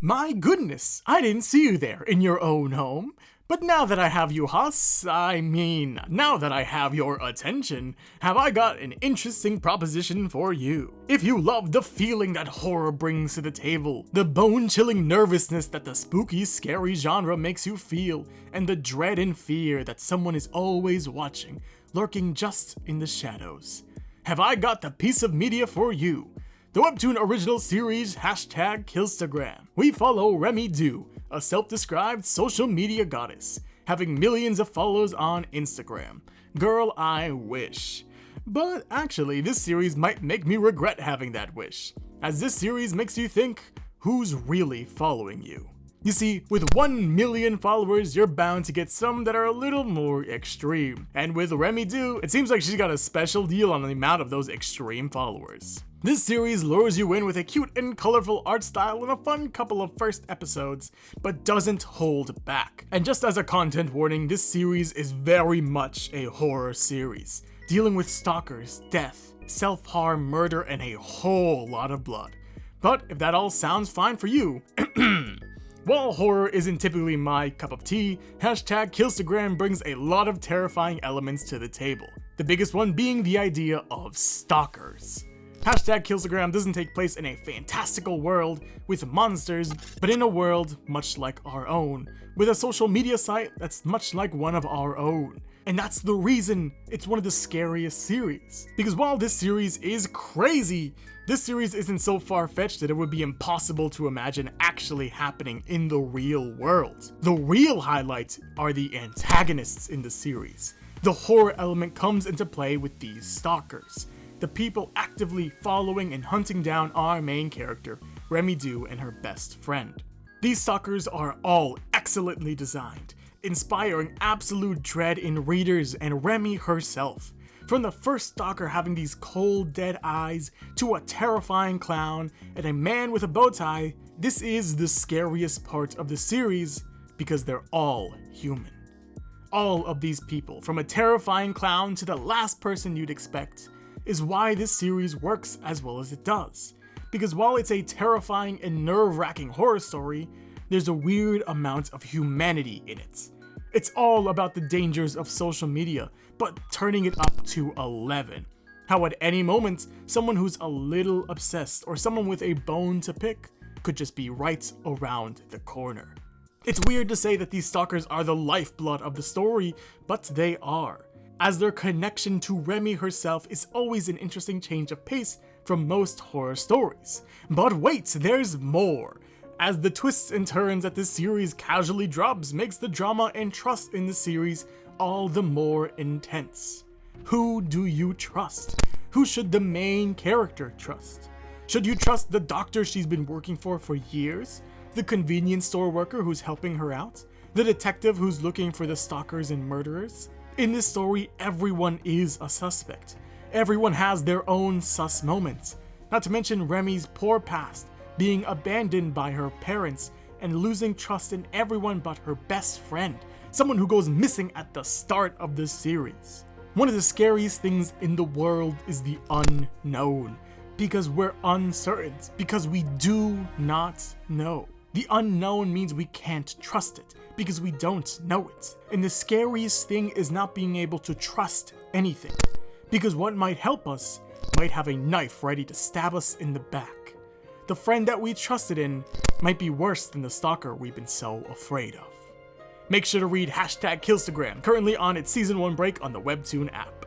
My goodness, I didn't see you there in your own home. But now that I have you, now that I have your attention, have I got an interesting proposition for you. If you love the feeling that horror brings to the table, the bone-chilling nervousness that the spooky, scary genre makes you feel, and the dread and fear that someone is always watching, lurking just in the shadows, have I got the piece of media for you. The Webtoon original series #Killstagram. We follow Remy Du, a self-described social media goddess, having millions of followers on Instagram. Girl, I wish. But actually, this series might make me regret having that wish, as this series makes you think, who's really following you? You see, with 1 million followers, you're bound to get some that are a little more extreme. And with Remy Du, it seems like she's got a special deal on the amount of those extreme followers. This series lures you in with a cute and colorful art style and a fun couple of first episodes, but doesn't hold back. And just as a content warning, this series is very much a horror series, dealing with stalkers, death, self-harm, murder, and a whole lot of blood. But if that all sounds fine for you, while horror isn't typically my cup of tea, #Killstagram brings a lot of terrifying elements to the table. The biggest one being the idea of stalkers. #Killstagram doesn't take place in a fantastical world with monsters, but in a world much like our own, with a social media site that's much like one of our own. And that's the reason it's one of the scariest series. Because while this series is crazy, this series isn't so far-fetched that it would be impossible to imagine actually happening in the real world. The real highlights are the antagonists in the series. The horror element comes into play with these stalkers, the people actively following and hunting down our main character, Remy Du, and her best friend. These stalkers are all excellently designed, inspiring absolute dread in readers and Remy herself. From the first stalker having these cold, dead eyes, to a terrifying clown, and a man with a bow tie, this is the scariest part of the series because they're all human. All of these people, from a terrifying clown to the last person you'd expect, is why this series works as well as it does. Because while it's a terrifying and nerve-wracking horror story, there's a weird amount of humanity in it. It's all about the dangers of social media, but turning it up to 11. How at any moment, someone who's a little obsessed or someone with a bone to pick could just be right around the corner. It's weird to say that these stalkers are the lifeblood of the story, but they are, as their connection to Remy herself is always an interesting change of pace from most horror stories. But wait, there's more! As the twists and turns that this series casually drops makes the drama and trust in the series all the more intense. Who do you trust? Who should the main character trust? Should you trust the doctor she's been working for years? The convenience store worker who's helping her out? The detective who's looking for the stalkers and murderers? In this story, everyone is a suspect. Everyone has their own sus moments. Not to mention Remy's poor past, being abandoned by her parents, and losing trust in everyone but her best friend, someone who goes missing at the start of the series. One of the scariest things in the world is the unknown, because we're uncertain, because we do not know. The unknown means we can't trust it, because we don't know it. And the scariest thing is not being able to trust anything, because what might help us might have a knife ready to stab us in the back. The friend that we trusted in might be worse than the stalker we've been so afraid of. Make sure to read #Killstagram, currently on its Season 1 break on the Webtoon app.